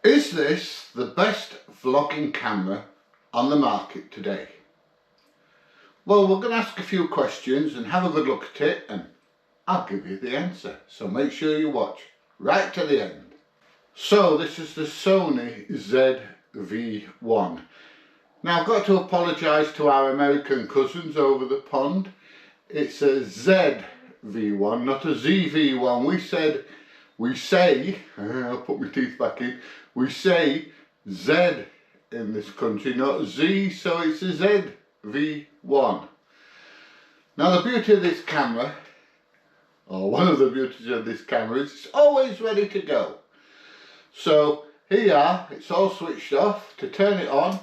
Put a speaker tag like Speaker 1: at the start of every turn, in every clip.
Speaker 1: Is this the best vlogging camera on the market today? Well, we're going to ask a few questions and have a good look at it, and I'll give you the answer. So make sure you watch right to the end. So this is the Sony ZV-1. Now I've got to apologise to our American cousins over the pond. It's a ZV-1, not a ZV-1. We say, I'll put my teeth back in, we say Z in this country, not Z, so it's a ZV-1. Now the beauty of this camera, or one of the beauties of this camera, is it's always ready to go. So here you are, it's all switched off. To turn it on,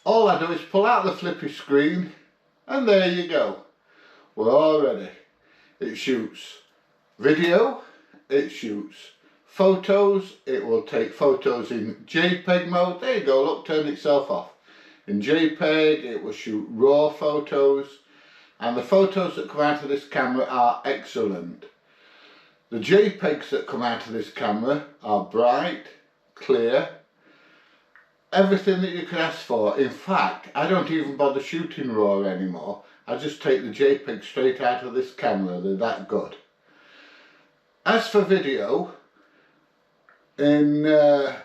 Speaker 1: all I do is pull out the flippy screen and there you go. We're all ready. It shoots video, it shoots photos, it will take photos in JPEG mode. There you go, look, turned itself off. In JPEG it will shoot raw photos, and the photos that come out of this camera are excellent. The JPEGs that come out of this camera are bright, clear, everything that you can ask for. In fact, I don't even bother shooting raw anymore. I just take the JPEG straight out of this camera, they're that good. As for video, in the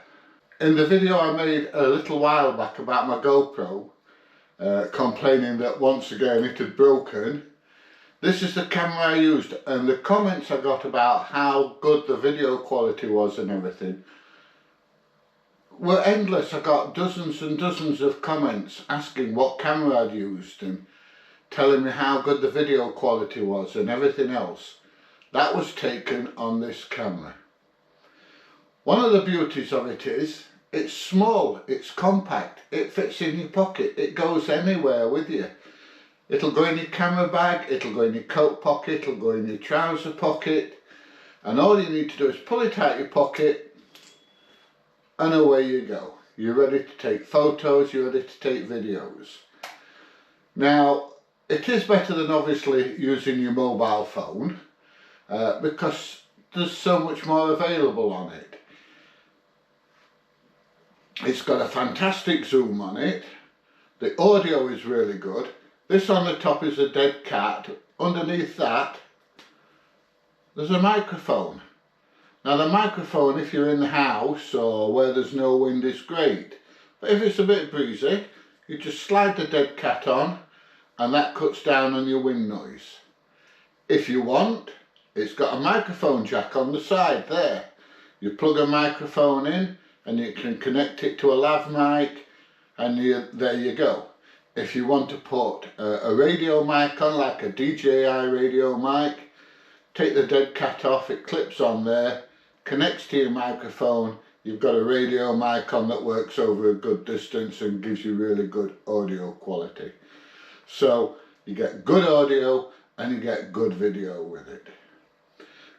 Speaker 1: video I made a little while back about my GoPro, complaining that once again it had broken, this is the camera I used, and the comments I got about how good the video quality was and everything were endless. I got dozens and dozens of comments asking what camera I'd used and telling me how good the video quality was and everything else. That was taken on this camera. One of the beauties of it is it's small, it's compact, it fits in your pocket, it goes anywhere with you. It'll go in your camera bag, it'll go in your coat pocket, it'll go in your trouser pocket, and all you need to do is pull it out your pocket and away you go. You're ready to take photos, you're ready to take videos. Now, it is better than obviously using your mobile phone, because there's so much more available on it. It's got a fantastic zoom on it, the audio is really good. This on the top is a dead cat, underneath that there's a microphone. Now the microphone, if you're in the house or where there's no wind, is great, but if it's a bit breezy you just slide the dead cat on and that cuts down on your wind noise. If you want, it's got a microphone jack on the side there. You plug a microphone in and you can connect it to a lav mic and there you go. If you want to put a radio mic on, like a DJI radio mic, take the dead cat off, it clips on there, connects to your microphone, you've got a radio mic on that works over a good distance and gives you really good audio quality. So you get good audio and you get good video with it.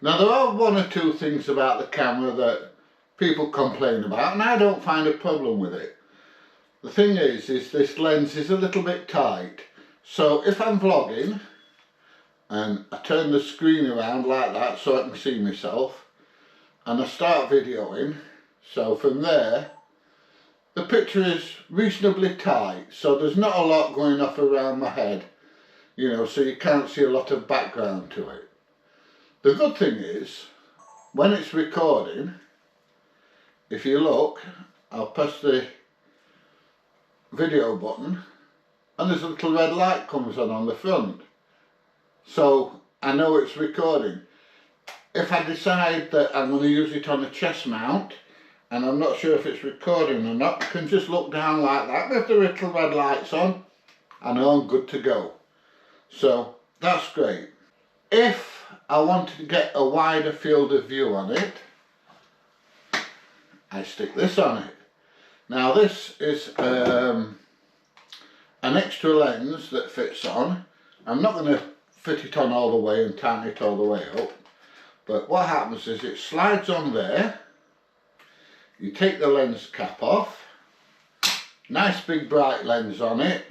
Speaker 1: Now there are one or two things about the camera that people complain about, and I don't find a problem with it. The thing is this lens is a little bit tight, so if I'm vlogging and I turn the screen around like that so I can see myself and I start videoing, so from there the picture is reasonably tight, so there's not a lot going off around my head, you know, so you can't see a lot of background to it. The good thing is, when it's recording, if you look, I'll press the video button and there's a little red light comes on the front, so I know it's recording. If I decide that I'm going to use it on a chest mount and I'm not sure if it's recording or not, I can just look down like that with the little red lights on. I know I'm good to go. So that's great. If I wanted to get a wider field of view on it, I stick this on it. Now this is an extra lens that fits on. I'm not going to fit it on all the way and tighten it all the way up, but what happens is it slides on there, you take the lens cap off, nice big bright lens on it,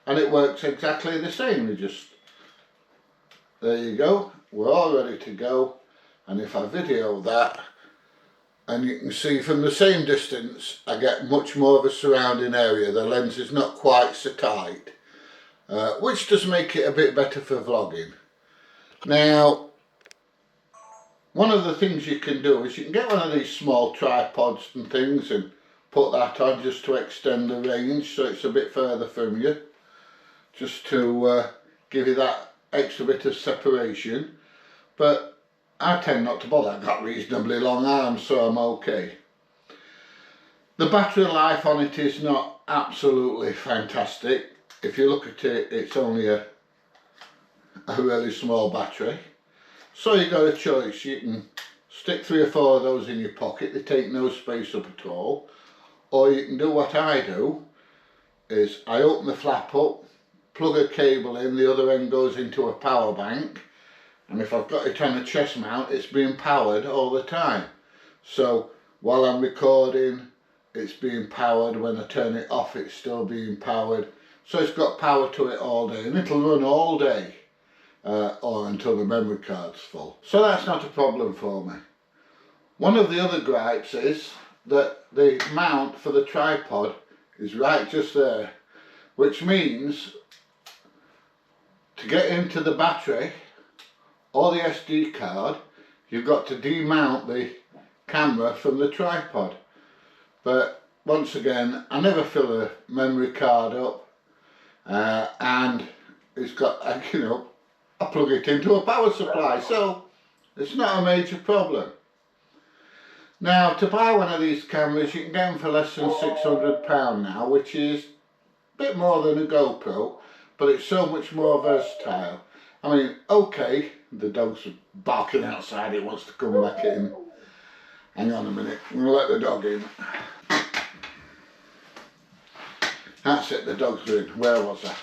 Speaker 1: and it works exactly the same. You just, there you go, we're all ready to go. And if I video that, and you can see from the same distance I get much more of a surrounding area. The lens is not quite so tight, which does make it a bit better for vlogging. Now, one of the things you can do is you can get one of these small tripods and things and put that on just to extend the range so it's a bit further from you, just to give you that extra bit of separation. But I tend not to bother. I've got reasonably long arms, so I'm okay. The battery life on it is not absolutely fantastic. If you look at it, it's only a really small battery. So you've got a choice. You can stick 3 or 4 of those in your pocket, they take no space up at all. Or you can do what I do, is I open the flap up, plug a cable in, the other end goes into a power bank, and if I've got it on a chest mount, it's being powered all the time. So while I'm recording, it's being powered. When I turn it off, it's still being powered. So it's got power to it all day, and it'll run all day. Or until the memory card's full. So that's not a problem for me. One of the other gripes is that the mount for the tripod is right just there, which means to get into the battery or the SD card, you've got to demount the camera from the tripod. But once again, I never fill a memory card up, and it's got, you know, I plug it into a power supply, so it's not a major problem. Now, to buy one of these cameras, you can get them for less than £600 now, which is a bit more than a GoPro, but it's so much more versatile. I mean, okay, the dog's barking outside, it wants to come back in. Hang on a minute, I'm going to let the dog in. That's it, the dog's in. Where was I?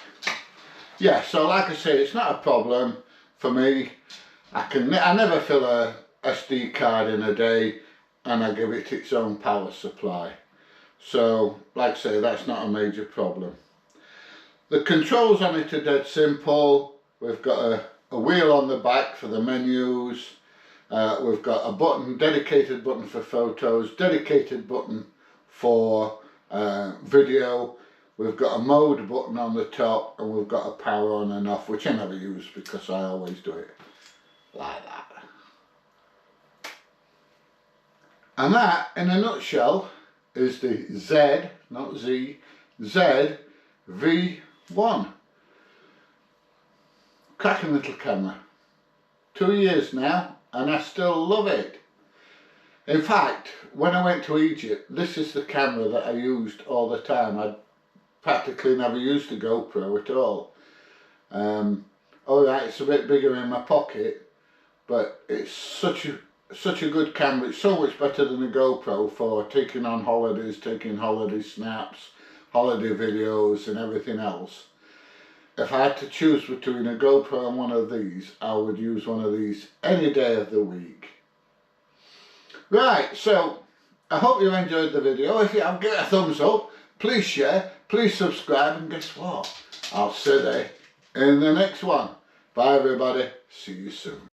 Speaker 1: Yeah, so like I say, it's not a problem for me. I never fill a SD card in a day, and I give it its own power supply. So, like I say, that's not a major problem. The controls on it are dead simple. We've got a wheel on the back for the menus. We've got a button, dedicated button for photos, dedicated button for video. We've got a mode button on the top, and we've got a power on and off, which I never use because I always do it like that. And that, in a nutshell, is the Z, not Z, Z V1. Cracking little camera. 2 years now, and I still love it. In fact, when I went to Egypt, this is the camera that I used all the time. I practically never used a GoPro at all. Alright, it's a bit bigger in my pocket, but it's such a good camera. It's so much better than a GoPro for taking on holidays, taking holiday snaps, holiday videos and everything else. If I had to choose between a GoPro and one of these, I would use one of these any day of the week. Right, so I hope you enjoyed the video. If you have, give it a thumbs up, please share, please subscribe, and guess what? I'll see you in the next one. Bye everybody, see you soon.